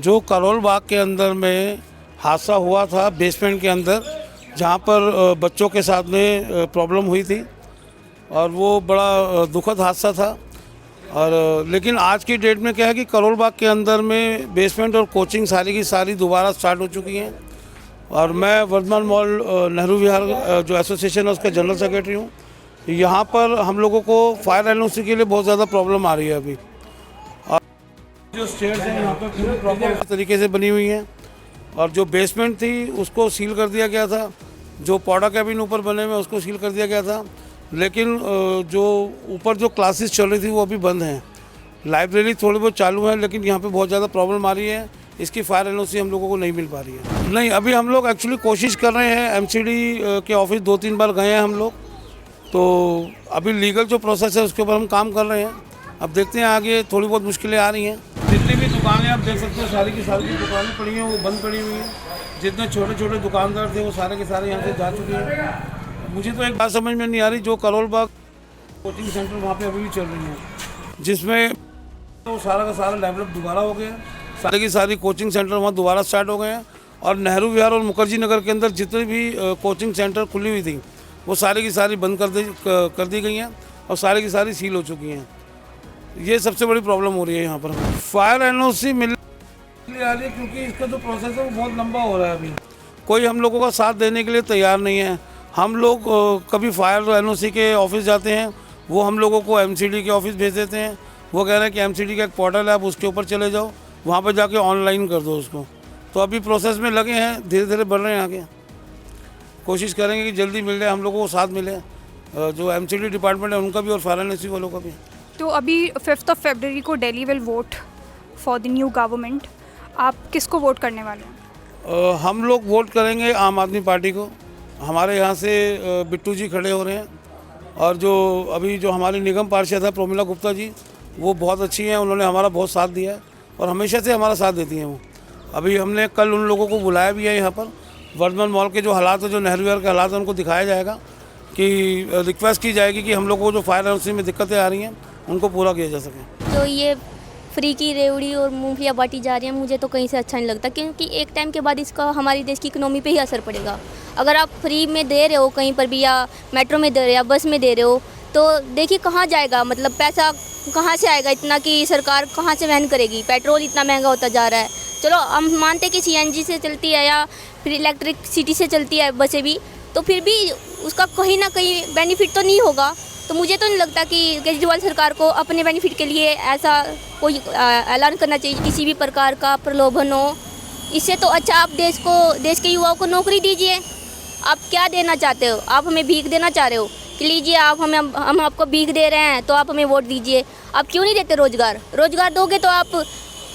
जो करोल बाग के अंदर में हादसा हुआ था बेसमेंट के अंदर, जहाँ पर बच्चों के साथ में प्रॉब्लम हुई थी और वो बड़ा दुखद हादसा था। और लेकिन आज की डेट में क्या है कि करोल बाग के अंदर में बेसमेंट और कोचिंग सारी की सारी दोबारा स्टार्ट हो चुकी हैं। और मैं वर्धमान मॉल नेहरू विहार जो एसोसिएशन है उसका जनरल सेक्रेटरी हूँ। यहाँ पर हम लोगों को फायर एनओसी के लिए बहुत ज़्यादा प्रॉब्लम आ रही है अभी। और जो स्टेयर्स हैं यहाँ पर पूरी प्रॉपर तरीके से बनी हुई हैं और जो बेसमेंट थी उसको सील कर दिया गया था, जो पौड़ा कैबिन ऊपर बने हुए उसको सील कर दिया गया था। लेकिन जो ऊपर जो क्लासेस चल रही थी वो अभी बंद हैं। लाइब्रेरी थोड़ी बहुत चालू है लेकिन यहाँ पे बहुत ज़्यादा प्रॉब्लम आ रही है, इसकी फायर एनओसी हम लोगों को नहीं मिल पा रही है। नहीं, अभी हम लोग एक्चुअली कोशिश कर रहे हैं, एमसीडी के ऑफिस 2-3 बार गए हैं हम लोग, तो अभी लीगल जो प्रोसेस है उसके ऊपर हम काम कर रहे हैं। अब देखते हैं आगे, थोड़ी बहुत मुश्किलें आ रही हैं। जितनी भी दुकानें आप देख सकते हो सारी की सारी दुकानें पड़ी हैं वो बंद पड़ी हुई हैं। जितने छोटे छोटे दुकानदार थे वो सारे के सारे यहाँ से जा चुके हैं। मुझे तो एक बात समझ में नहीं आ रही, जो करोल बाग कोचिंग सेंटर वहाँ पे अभी भी चल रही है, जिसमें तो सारा का सारा डेवलप दोबारा हो गया, सारी की सारी कोचिंग सेंटर वहाँ दोबारा स्टार्ट हो गए हैं। और नेहरू विहार और मुखर्जी नगर के अंदर जितनी भी कोचिंग सेंटर खुली हुई थी वो सारी की सारी बंद कर दी गई हैं और सारी की सारी सील हो चुकी हैं। ये सबसे बड़ी प्रॉब्लम हो रही है यहाँ पर। फायर एनओसी मिलने आ रही है क्योंकि इसका जो प्रोसेस है वो बहुत लंबा हो रहा है। अभी कोई हम लोगों का साथ देने के लिए तैयार नहीं है। हम लोग कभी फायर एनओसी के ऑफिस जाते हैं, वो हम लोगों को एमसीडी के ऑफिस भेज देते हैं। वो कह रहे हैं कि एमसीडी का एक पोर्टल है, आप उसके ऊपर चले जाओ, वहाँ पर जाके ऑनलाइन कर दो उसको। तो अभी प्रोसेस में लगे हैं, धीरे धीरे बढ़ रहे हैं आगे। कोशिश करेंगे कि जल्दी मिल जाए, हम लोगों को साथ मिले, जो एमसीडी डिपार्टमेंट है उनका भी और फायर एनओसी वालों का भी। तो अभी 5 फरवरी को Delhi will vote for the new government, आप किसको वोट करने वाले हैं? हम लोग वोट करेंगे आम आदमी पार्टी को। हमारे यहाँ से बिट्टू जी खड़े हो रहे हैं और जो अभी जो हमारी निगम पार्षद है प्रोमिला गुप्ता जी, वो बहुत अच्छी हैं, उन्होंने हमारा बहुत साथ दिया है और हमेशा से हमारा साथ देती हैं वो। अभी हमने कल उन लोगों को बुलाया भी है यहाँ पर। वर्धमान मॉल के जो हालात है, जो नेहरू विहार के हालात हैं, उनको दिखाया जाएगा कि रिक्वेस्ट की जाएगी कि हम लोगों को जो फायर एनओसी में दिक्कतें आ रही हैं उनको पूरा किया जा सके। तो ये फ्री की रेवड़ी और मूंगफलियाँ बांटी जा रही हैं, मुझे तो कहीं से अच्छा नहीं लगता, क्योंकि एक टाइम के बाद इसका हमारी देश की इकोनॉमी पे ही असर पड़ेगा। अगर आप फ्री में दे रहे हो कहीं पर भी, या मेट्रो में दे रहे हो या बस में दे रहे हो, तो देखिए कहाँ जाएगा, मतलब पैसा कहाँ से आएगा इतना कि सरकार कहाँ से वहन करेगी। पेट्रोल इतना महंगा होता जा रहा है। चलो हम मानते कि सीएनजी से चलती है या फिर इलेक्ट्रिसिटी से चलती है बसें भी, तो फिर भी उसका कहीं ना कहीं बेनिफिट तो नहीं होगा। तो मुझे तो नहीं लगता कि केजरीवाल सरकार को अपने बेनिफिट के लिए ऐसा कोई ऐलान करना चाहिए, किसी भी प्रकार का प्रलोभन हो। इससे तो अच्छा आप देश के युवाओं को नौकरी दीजिए। आप क्या देना चाहते हो? आप हमें भीख देना चाह रहे हो कि लीजिए आप हम आपको भीख दे रहे हैं तो आप हमें वोट दीजिए। आप क्यों नहीं देते रोज़गार दोगे तो आप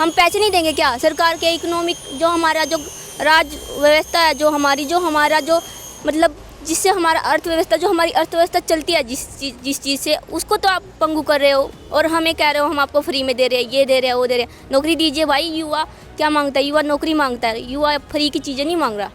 हम पैसे नहीं देंगे क्या? सरकार के इकोनॉमिक जो हमारा जो राज व्यवस्था है, जो हमारा जो मतलब जिससे हमारा अर्थव्यवस्था, जो हमारी अर्थव्यवस्था चलती है जिस चीज़ से, उसको तो आप पंगु कर रहे हो और हमें कह रहे हो हम आपको फ्री में दे रहे हैं, ये दे रहे हैं, वो दे रहे हैं। नौकरी दीजिए भाई। युवा क्या मांगता है? युवा नौकरी मांगता है, युवा फ्री की चीज़ें नहीं मांग रहा।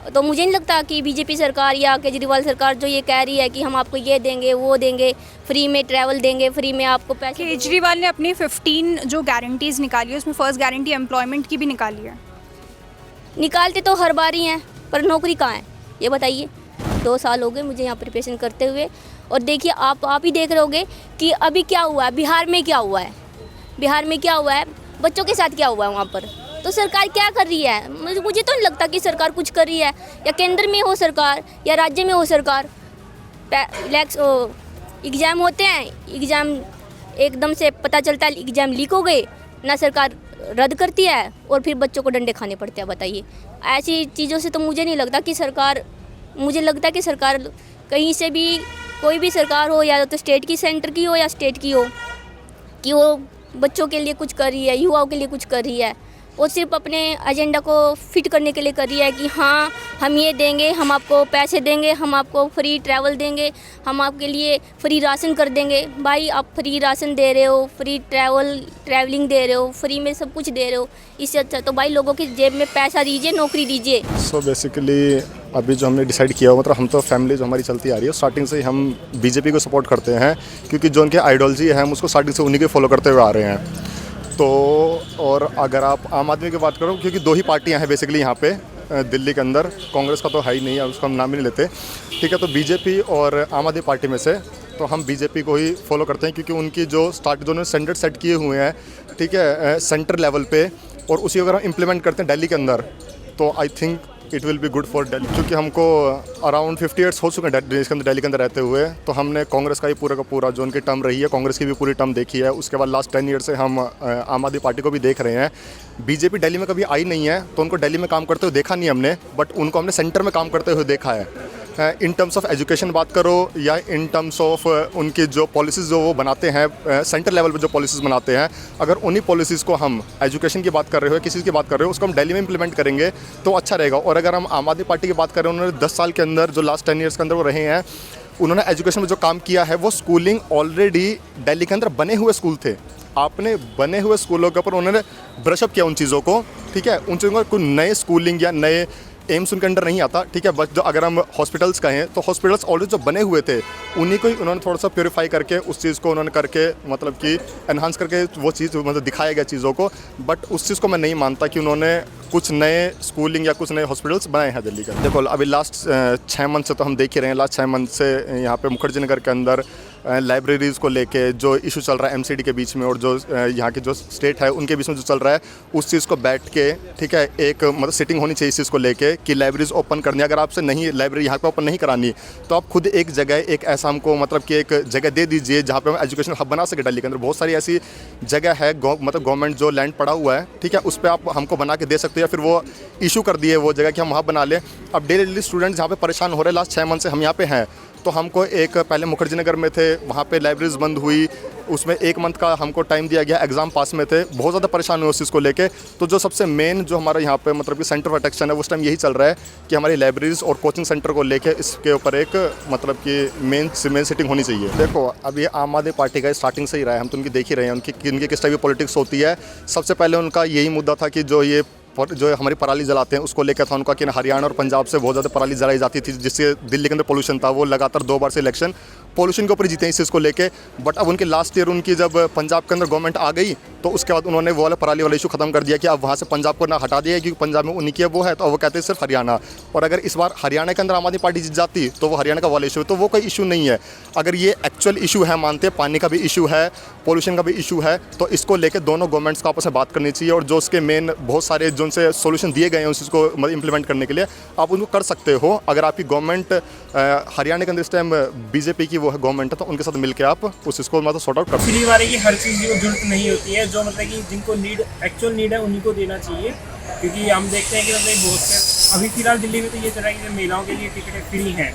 तो मुझे नहीं लगता कि बीजेपी सरकार या केजरीवाल सरकार जो ये कह रही है कि हम आपको ये देंगे, वो देंगे, फ्री में ट्रैवल देंगे, फ्री में आपको पैसे। केजरीवाल ने अपनी 15 जो गारंटीज़ निकाली है उसमें फर्स्ट गारंटी एम्प्लॉयमेंट की भी निकाली है। निकालते तो हर बार ही हैं, पर नौकरी कहाँ है ये बताइए। 2 साल हो गए मुझे यहाँ प्रिपरेशन करते हुए, और देखिए आप ही देख रहे होगे कि अभी क्या हुआ है बिहार में, क्या हुआ है बच्चों के साथ क्या हुआ है वहाँ पर। तो सरकार क्या कर रही है? मुझे तो नहीं लगता कि सरकार कुछ कर रही है, या केंद्र में हो सरकार या राज्य में हो सरकार। एग्ज़ाम होते हैं, एग्ज़ाम एकदम से पता चलता है एग्ज़ाम लीक हो गए, ना सरकार रद्द करती है और फिर बच्चों को डंडे खाने पड़ते हैं। बताइए, ऐसी चीज़ों से तो मुझे नहीं लगता कि सरकार, मुझे लगता है कि सरकार कहीं से भी, कोई भी सरकार हो, या तो स्टेट की, सेंटर की हो या स्टेट की हो, कि वो बच्चों के लिए कुछ कर रही है, युवाओं के लिए कुछ कर रही है। वो सिर्फ अपने एजेंडा को फिट करने के लिए कर रही है कि हाँ हम ये देंगे, हम आपको पैसे देंगे, हम आपको फ्री ट्रैवल देंगे, हम आपके लिए फ्री राशन कर देंगे। भाई आप फ्री राशन दे रहे हो, फ्री ट्रैवलिंग दे रहे हो, फ्री में सब कुछ दे रहे हो, इससे अच्छा तो भाई लोगों की जेब में पैसा दीजिए, नौकरी दीजिए। सो बेसिकली अभी जो हमने डिसाइड किया हुआ, मतलब हम तो फैमिली जो हमारी चलती आ रही है स्टार्टिंग से ही हम बीजेपी को सपोर्ट करते हैं, क्योंकि जो उनके आइडियोलॉजी है हम उसको स्टार्टिंग से उन्हीं के फॉलो करते हुए आ रहे हैं। तो और अगर आप आम आदमी की बात करो, क्योंकि दो ही पार्टियां हैं बेसिकली यहाँ पे दिल्ली के अंदर, कांग्रेस का तो है ही नहीं है, उसका हम नाम ही नहीं लेते, ठीक है। तो बीजेपी और आम आदमी पार्टी में से तो हम बीजेपी को ही फॉलो करते हैं, क्योंकि उनकी जो स्टैंडर्ड सेट किए हुए हैं, ठीक है, सेंटर लेवल पे, और उसी अगर हम इम्प्लीमेंट करते हैं दिल्ली के अंदर, तो I think it will be good for Delhi. क्योंकि हमको अराउंड 50 ईयर्स हो चुके हैं दिल्ली के अंदर रहते हुए, तो हमने कांग्रेस का ही पूरा का पूरा जो उनकी टर्म रही है, कांग्रेस की भी पूरी टर्म देखी है। उसके बाद लास्ट 10 ईयर से हम आम आदमी पार्टी को भी देख रहे हैं। बीजेपी दिल्ली में कभी आई नहीं है, तो उनको दिल्ली में काम करते हुए देखा नहीं हमने, बट उनको हमने सेंटर में काम करते हुए देखा है। इन टर्म्स ऑफ एजुकेशन बात करो या इन टर्म्स ऑफ उनकी जो पॉलिसीज़ जो वो बनाते हैं, सेंटर लेवल पे जो पॉलिसीज़ बनाते हैं, अगर उन्हीं पॉलिसीज़ को हम एजुकेशन की बात कर रहे हो, किसी की बात कर रहे हो, उसको हम दिल्ली में इंप्लीमेंट करेंगे तो अच्छा रहेगा। और अगर हम आम आदमी पार्टी की बात करें, उन्होंने 10 साल के अंदर, जो लास्ट 10 ईयर्स के अंदर वो रहे हैं, उन्होंने एजुकेशन में जो काम किया है, वो स्कूलिंग ऑलरेडी दिल्ली के अंदर बने हुए स्कूल थे। आपने बने हुए स्कूलों के ऊपर उन्होंने ब्रशअप किया उन चीज़ों को, ठीक है। उन चीज़ों को कोई नए स्कूलिंग या नए एम्स उनके अंडर नहीं आता, ठीक है। बस जो अगर हम हॉस्पिटल्स कहें, तो हॉस्पिटल्स ऑलरेडी जो बने हुए थे, उन्हीं को ही उन्होंने थोड़ा सा प्योरीफाई करके, उस चीज़ को उन्होंने करके, मतलब कि एनहांस करके वो चीज़ मतलब दिखाया गया चीज़ों को। बट उस चीज़ को मैं नहीं मानता कि उन्होंने कुछ नए स्कूलिंग या कुछ नए हॉस्पिटल्स बनाए हैं दिल्ली का। देखो अभी लास्ट 6 मंथ से तो हम देख ही रहे हैं, लास्ट 6 मंथ से यहाँ पे मुखर्जी नगर के अंदर लाइब्रेरीज़ को लेके जो इशू चल रहा है एमसीडी के बीच में, और जो यहाँ की जो स्टेट है उनके बीच में जो चल रहा है, उस चीज़ को बैठ के, ठीक है, एक मतलब सिटिंग होनी चाहिए इस चीज़ को लेके कि लाइब्रेरीज़ ओपन करनी। अगर आपसे नहीं लाइब्रेरी यहाँ पे ओपन नहीं करानी, तो आप खुद एक जगह, एक ऐसा हमको मतलब कि एक जगह दे दीजिए जहाँ पे हम एजुकेशन हब बना सके। दिल्ली के अंदर बहुत सारी ऐसी जगह है, मतलब गवर्नमेंट जो लैंड पड़ा हुआ है, ठीक है, उस पर आप हमको बना के दे सकते हो, या फिर वो इशू कर दिए वो जगह कि हम वहाँ बना लें। अब डेली स्टूडेंट्स यहाँ पे परेशान हो रहे हैं, लास्ट 6 मंथ से हम यहाँ पे हैं। तो हमको एक पहले मुखर्जी नगर में थे, वहाँ पे लाइब्रेरीज बंद हुई, उसमें 1 मंथ का हमको टाइम दिया गया, एग्ज़ाम पास में थे, बहुत ज़्यादा परेशान हुए उस चीज़ को लेके। तो जो सबसे मेन जो हमारा यहाँ पे मतलब कि सेंटर ऑफ अट्रैक्शन है, उस टाइम यही चल रहा है कि हमारी लाइब्रेरीज और कोचिंग सेंटर को लेके इसके ऊपर एक मतलब कि मेन सिटिंग होनी चाहिए। देखो अब ये आम आदमी पार्टी का स्टार्टिंग से ही रहा है, हम तो उनकी देख ही रहे हैं उनकी किस टाइप की पॉलिटिक्स होती है। सबसे पहले उनका यही मुद्दा था कि जो हमारी पराली जलाते हैं उसको लेकर था उनका, कि हरियाणा और पंजाब से बहुत ज़्यादा पराली जलाई जाती थी, जिससे दिल्ली के अंदर पोल्यूशन था। वो लगातार 2 बार से इलेक्शन पोल्यूशन के ऊपर जीते हैं इस चीज़ को लेके। बट अब उनके लास्ट ईयर उनकी जब पंजाब के अंदर गवर्नमेंट आ गई, तो उसके बाद उन्होंने वो वाला पराली वाला इशू खत्म कर दिया कि अब वहाँ से पंजाब को ना हटा दिया, क्योंकि पंजाब में उन्हीं की वो है, तो अब वो कहते हैं सिर्फ हरियाणा। और अगर इस बार हरियाणा के अंदर आम आदमी पार्टी जीत जाती, तो वो हरियाणा का वाला इशू है, तो वो कोई इशू नहीं है। अगर ये एक्चुअल इशू है, मानते पानी का भी इशू है, पोल्यूशन का भी इशू है, तो इसको लेकर दोनों गवर्नमेंट्स को आपस में बात करनी चाहिए। और जो उसके मेन बहुत सारे जो उनसे सोल्यूशन दिए गए हैं उस चीज़ को मतलब इंप्लीमेंट करने के लिए आप उनको कर सकते हो। अगर आपकी गवर्नमेंट हरियाणा के अंदर इस टाइम बीजेपी की वो है गवर्नमेंट है, तो उनके साथ मिलकर आप उस चीज़ को मतलब सॉर्ट आउट कर सकते पिछली बार की हर चीज़ की जरूरत नहीं होती है, जो मतलब कि जिनको एक्चुअल नीड है उन्हीं को देना चाहिए। क्योंकि हम देखते हैं कि मतलब बहुत से अभी फिलहाल दिल्ली में तो ये चल रहा है कि महिलाओं के लिए टिकटें फ्री हैं,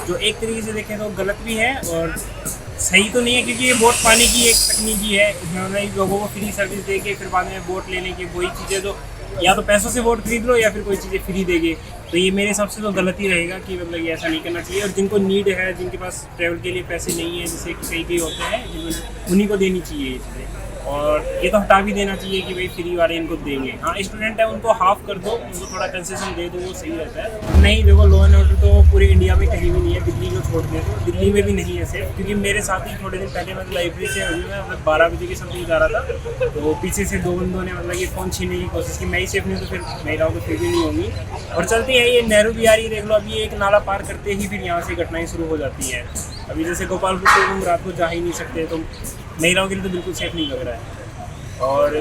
जो एक तरीके से देखें तो गलत भी है और सही तो नहीं है, क्योंकि ये वोट पाने की एक तकनीकी है। इसमें लोगों को फ्री सर्विस दे के फिर बाद में वोट लेने की वही चीज़ें जो या तो पैसों से वोट खरीद लो या फिर कोई चीज़ें फ्री देंगे, तो ये मेरे हिसाब से तो गलत ही रहेगा कि मतलब ये ऐसा नहीं करना चाहिए। और जिनको नीड है, जिनके पास ट्रैवल के लिए पैसे नहीं है, जैसे कई होते हैं, उन्हीं को देनी चाहिए ये चीज़ें। और ये तो हटा भी देना चाहिए कि भाई फ्री वाले इनको देंगे। हाँ स्टूडेंट है उनको हाफ कर दो, उनको थोड़ा कंसेशन दे दो, वो सही रहता है। नहीं देखो लॉ एंड ऑर्डर तो पूरे इंडिया में कहीं भी नहीं है, दिल्ली को छोड़ दे तो दिल्ली में भी नहीं है सिर्फ। क्योंकि मेरे साथ ही थोड़े दिन पहले मैं लाइब्रेरी से अभी मैं मतलब 12 बजे के समथिंग जा रहा था, तो पीछे से 2 बंदों ने मतलब ये फ़ोन छीनने की कोशिश की। मैं ही सेफ नहीं तो फिर महिलाओं को फिर भी नहीं होंगी। और चलती है ये नेहरू बिहारी देख लो, अभी एक नाला पार करते ही फिर यहाँ से घटनाएँ शुरू हो जाती हैं। अभी जैसे गोपालपुर से तुम रात को जा ही नहीं सकते, तो महिलाओं के लिए तो बिल्कुल सेफ नहीं लग रहा है। और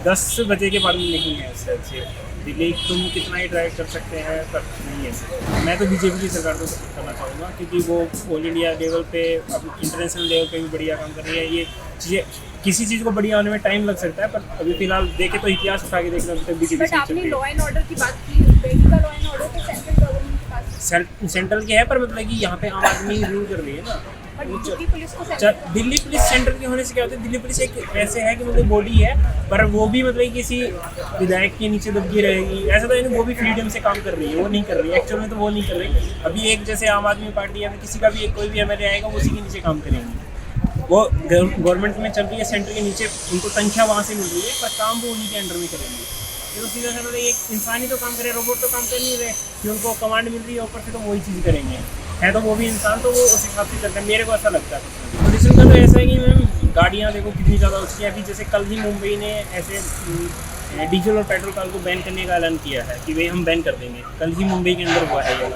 10 बजे के बाद में नहीं है सर से दिल्ली, तुम कितना ही ड्राइव कर सकते हैं पर नहीं है। मैं तो बीजेपी की सरकार को सपोर्ट करना चाहूँगा, क्योंकि वो ऑल इंडिया लेवल पे अब इंटरनेशनल लेवल पे भी बढ़िया काम कर रही है। ये चीज़ें किसी चीज़ को बढ़िया होने में टाइम लग सकता है, पर अभी फिलहाल देखे तो इतिहास उठा के देखना अभी तक बीजेपी बट आपने लॉ एंड ऑर्डर की बात की, दिल्ली का लॉ एंड ऑर्डर तो सेंट्रल गवर्नमेंट के पास सेंट्रल की है, पर मतलब कि यहाँ पे आम आदमी रूल कर रही है ना। दिल्ली पुलिस को दिल्ली पुलिस सेंटर के होने से क्या होता है, दिल्ली पुलिस एक ऐसे है कि मतलब बॉडी है, पर वो भी मतलब किसी विधायक के नीचे दबकी रहेगी, ऐसा तो नहीं। वो भी फ्रीडम से काम कर रही है, वो नहीं कर रही है एक्चुअल में, तो वो नहीं कर रही। अभी एक जैसे आम आदमी पार्टी या फिर किसी का भी एक कोई भी एमएलए आएगा, वो उसी के नीचे काम करेंगे। वो गवर्नमेंट में चल रही है, सेंटर के नीचे उनको तनख्वाह वहाँ से मिल रही है, पर काम वो उन्हीं के अंडर में करेंगे। ये तो सीधा सा मतलब एक इंसान ही तो काम करे, रोबोट तो काम कर नहीं रहे कि उनको कमांड मिल रही है ऊपर से, तो वही चीज़ करेंगे। है तो वो भी इंसान, तो वो उस हिसाब से चलता है, मेरे को ऐसा लगता है। पोल्यूशन का तो ऐसा है कि मैम गाड़ियाँ देखो कितनी ज़्यादा हो चुकी हैं। अभी जैसे कल ही मुंबई ने ऐसे डीजल और पेट्रोल कार को बैन करने का ऐलान किया है कि भाई हम बैन कर देंगे। कल ही मुंबई के अंदर हुआ है ये।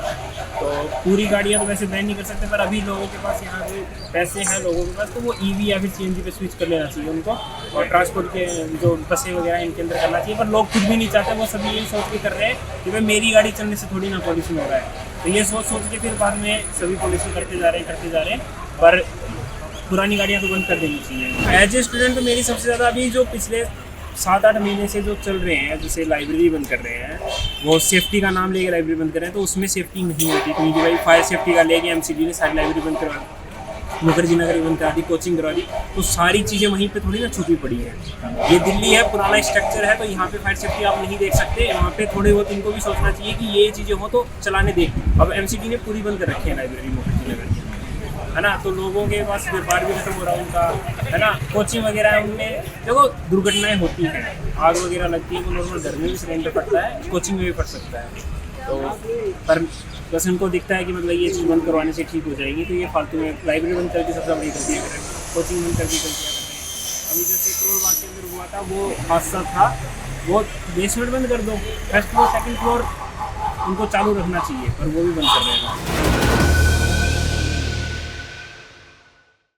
तो पूरी गाड़ियाँ तो वैसे बैन नहीं कर सकते, पर अभी लोगों के पास यहाँ पे पैसे हैं लोगों के पास, तो वो ईवी या फिर सीएनजी पे स्विच कर लेना चाहिए उनको, और ट्रांसपोर्ट के जो बसें वगैरह इनके अंदर करना चाहिए। पर लोग खुद भी नहीं चाहते, वो सभी ये सोच के कर रहे हैं कि भाई मेरी गाड़ी चलने से थोड़ी ना पॉल्यूशन हो रहा है। तो ये सोच के फिर बाद में सभी पॉल्यूशन करते जा रहे हैं। पर पुरानी गाड़ियाँ तो बंद कर देनी चाहिए। एज ए स्टूडेंट तो मेरी सबसे ज़्यादा अभी जो पिछले 7-8 महीने से जो चल रहे हैं, जैसे लाइब्रेरी बंद कर रहे हैं, वो सेफ्टी का नाम लेके लाइब्रेरी बंद कर रहे हैं, तो उसमें सेफ्टी नहीं होती, क्योंकि भाई फायर सेफ्टी का लेके एमसीडी ने सारी लाइब्रेरी बंद करवा दी, मुखर्जी नगर बंद करा दी, कोचिंग करवा दी, तो सारी चीज़ें वहीं पे थोड़ी ना छुपी पड़ी है। ये दिल्ली है, पुराना स्ट्रक्चर है, तो यहाँ पे फायर सेफ्टी आप नहीं देख सकते। वहाँ पे थोड़े बहुत इनको भी सोचना चाहिए कि ये चीज़ें हो तो चलाने दे। अब एमसीडी ने पूरी बंद कर रखी है लाइब्रेरी मुखर्जी नगर की, है ना, तो लोगों के पास व्यापार भी खत्म हो रहा है उनका, है ना। कोचिंग वगैरह है, उनमें देखो दुर्घटनाएं होती हैं, आग वगैरह लगती है, वो नॉर्मल घर में भी सिलेंडर फटता है, कोचिंग में भी फट सकता है। तो पर बस उनको दिखता है कि मतलब ये चीज़ बंद करवाने से ठीक हो जाएगी, तो ये फालतू में लाइब्रेरी बंद करके सबसे बड़ी गलती है, कोचिंग बंद करके गलतियाँ कर रहे हैं। अभी जैसे करोल बाग के अंदर हुआ था वो हादसा था, वो बेसमेंट बंद कर दो, फर्स्ट फ्लोर सेकंड फ्लोर उनको चालू रखना चाहिए, पर वो भी बंद कर रहे हैं।